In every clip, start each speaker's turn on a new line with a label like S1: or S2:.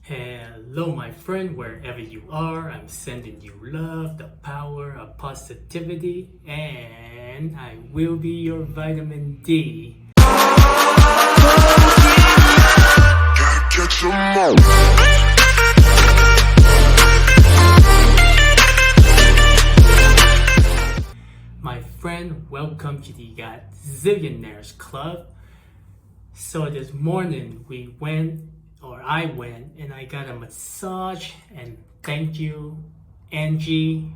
S1: Hello, my friend, wherever you are. I'm sending you love, the power of positivity, and I will be your vitamin D. My friend, welcome to the Zillionaires Club. So this morning I went and I got a massage, and thank you, Angie.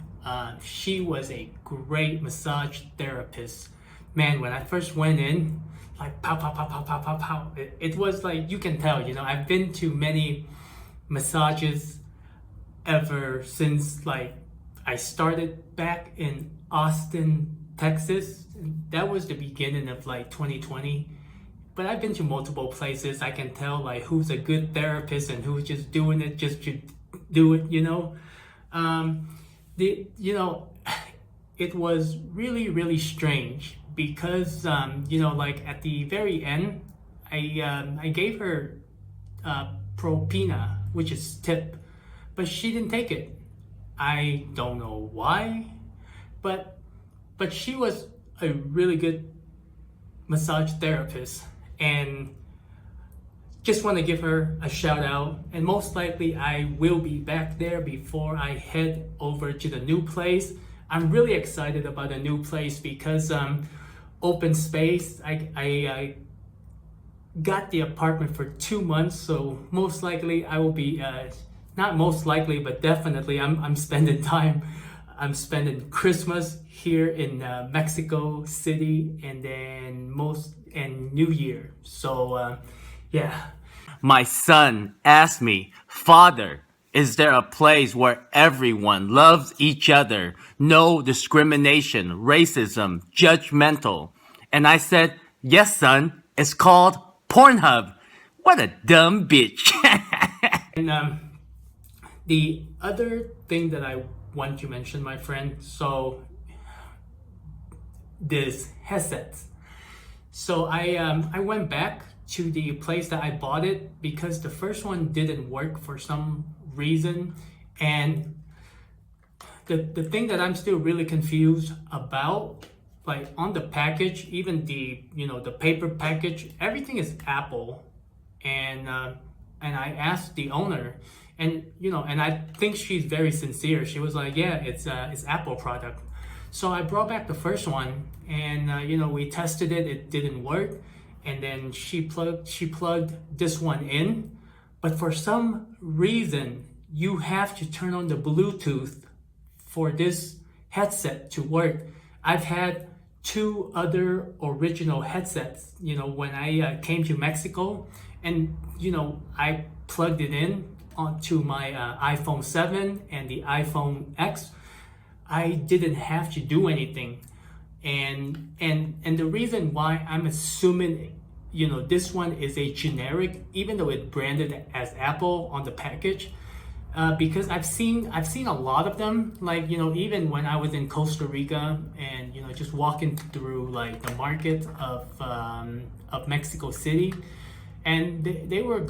S1: She was a great massage therapist. Man, when I first went in, like pow, pow, pow, pow, pow, pow, pow. It was like, you can tell, I've been to many massages ever since like I started back in Austin, Texas. That was the beginning of like 2020. But I've been to multiple places. I can tell like who's a good therapist and who's just doing it just to do it, It was really strange because like at the very end, I gave her propina, which is tip, but she didn't take it. I don't know why, but she was a really good massage therapist, and just want to give her a shout out. And most likely I will be back there before I head over to the new place. I'm really excited about the new place because open space. I got the apartment for 2 months, so most likely I will be not most likely, but definitely I'm spending time. I'm spending Christmas here in Mexico City, and then New Year. So yeah.
S2: My son asked me, "Father, is there a place where everyone loves each other? No discrimination, racism, judgmental?" And I said, "Yes, son, it's called Pornhub." What a dumb bitch.
S1: And the other thing that I want to mention, my friend, so this headset. So I went back to the place that I bought it because the first one didn't work for some reason. And the thing that I'm still really confused about, like on the package, even the paper package, everything is Apple. And I asked the owner, and I think she's very sincere. She was like, "Yeah, it's Apple product." So I brought back the first one, and we tested it. It didn't work, and then she plugged this one in, but for some reason you have to turn on the Bluetooth for this headset to work. I've had 2 other original headsets, when I came to Mexico, and I plugged it in onto my iPhone 7 and the iPhone X. I didn't have to do anything, and the reason why I'm assuming this one is a generic, even though it's branded as Apple on the package, because I've seen a lot of them, like even when I was in Costa Rica and just walking through like the market of Mexico City, and they were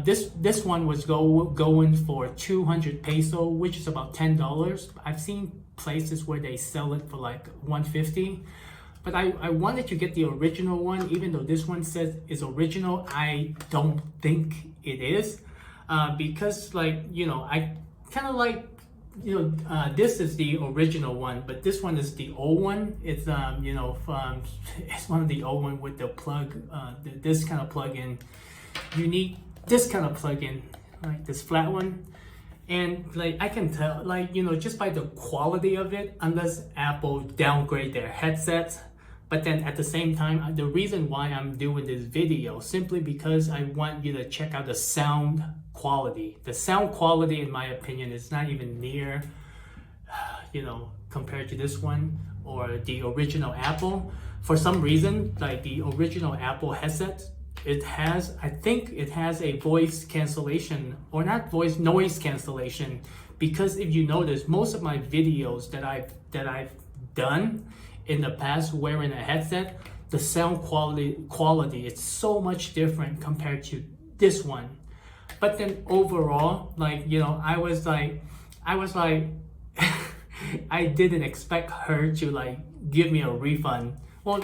S1: this one was going for 200 peso, which is about $10. I've seen places where they sell it for like 150, but I wanted to get the original one. Even though this one says is original, I don't think it is, because like I kind of like this is the original one, but this one is the old one. It's it's one of the old one with the plug, this kind of plug-in. You need this kind of plug-in, like this flat one. And like I can tell, like just by the quality of it, unless Apple downgrade their headsets. But then at the same time, the reason why I'm doing this video, simply because I want you to check out the sound quality. The sound quality, in my opinion, is not even near, compared to this one or the original Apple. For some reason, like the original Apple headset, I think it has a voice cancellation, or not voice, noise cancellation, because if you notice, most of my videos that I've done in the past wearing a headset, the sound quality it's so much different compared to this one. But then overall, like, I was like, I didn't expect her to like give me a refund. Well,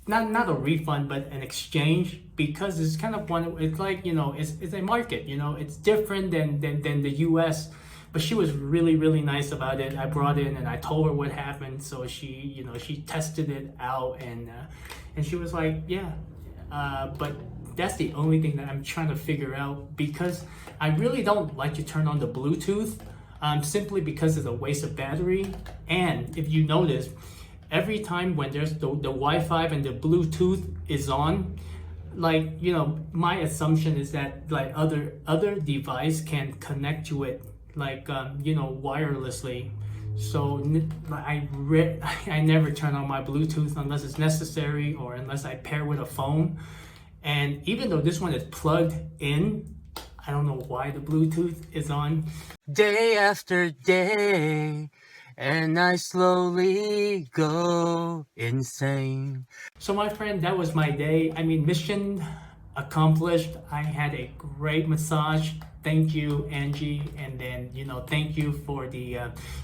S1: not a refund, but an exchange, because it's kind of one. It's like, it's a market. It's different than the U.S. But she was really nice about it. I brought in and I told her what happened, so she tested it out, and she was like, yeah. But that's the only thing that I'm trying to figure out, because I really don't like to turn on the Bluetooth, simply because it's a waste of battery. And if you notice, every time when there's the Wi-Fi and the Bluetooth is on, like, my assumption is that like other device can connect to it, like, wirelessly. So I never turn on my Bluetooth unless it's necessary, or unless I pair with a phone. And even though this one is plugged in, I don't know why the Bluetooth is on.
S2: Day after day, and I slowly go insane.
S1: So my friend, that was my day. I mean, mission accomplished. I had a great massage. Thank you, Angie. And then, thank you for the,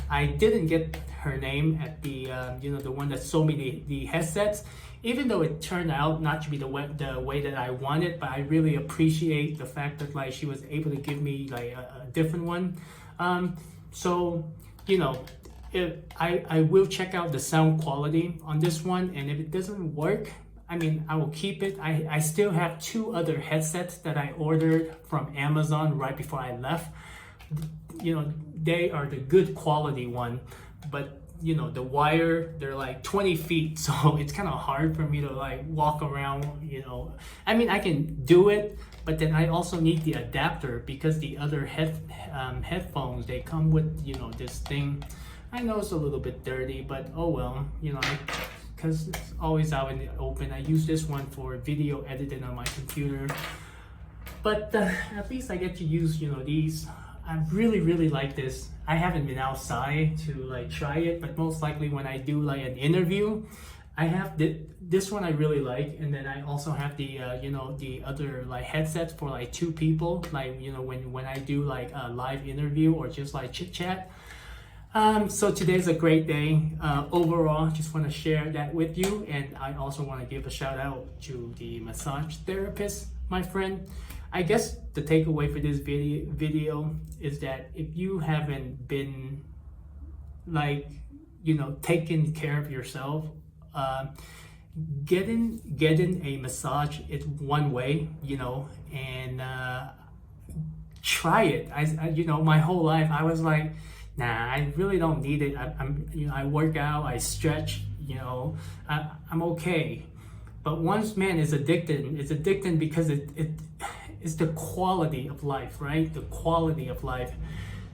S1: I didn't get her name at the, the one that sold me the headsets, even though it turned out not to be the way that I wanted. But I really appreciate the fact that like she was able to give me like a different one. So, if I will check out the sound quality on this one, and if it doesn't work, I mean, I will keep it. I still have 2 other headsets that I ordered from Amazon right before I left. They are the good quality one, but the wire, they're like 20 feet, so it's kind of hard for me to like walk around. I mean, I can do it, but then I also need the adapter, because the other headphones, they come with this thing. I know it's a little bit dirty, but oh well, because it's always out in the open. I use this one for video editing on my computer, but at least I get to use these. I really like this. I haven't been outside to like try it, but most likely when I do like an interview, I have this one I really like. And then I also have the the other like headsets for like 2 people, like when I do like a live interview or just like chit chat. So today's a great day. Overall, just want to share that with you. And I also want to give a shout out to the massage therapist, my friend. I guess the takeaway for this video is that if you haven't been like, taking care of yourself, getting a massage is one way, and try it. My whole life I was like, nah, I really don't need it. I work out, I stretch, I'm okay. But once man is addicted, it's addicting because it's the quality of life, right? The quality of life.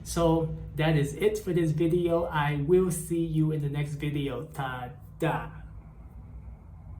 S1: So that is it for this video. I will see you in the next video. Ta-da.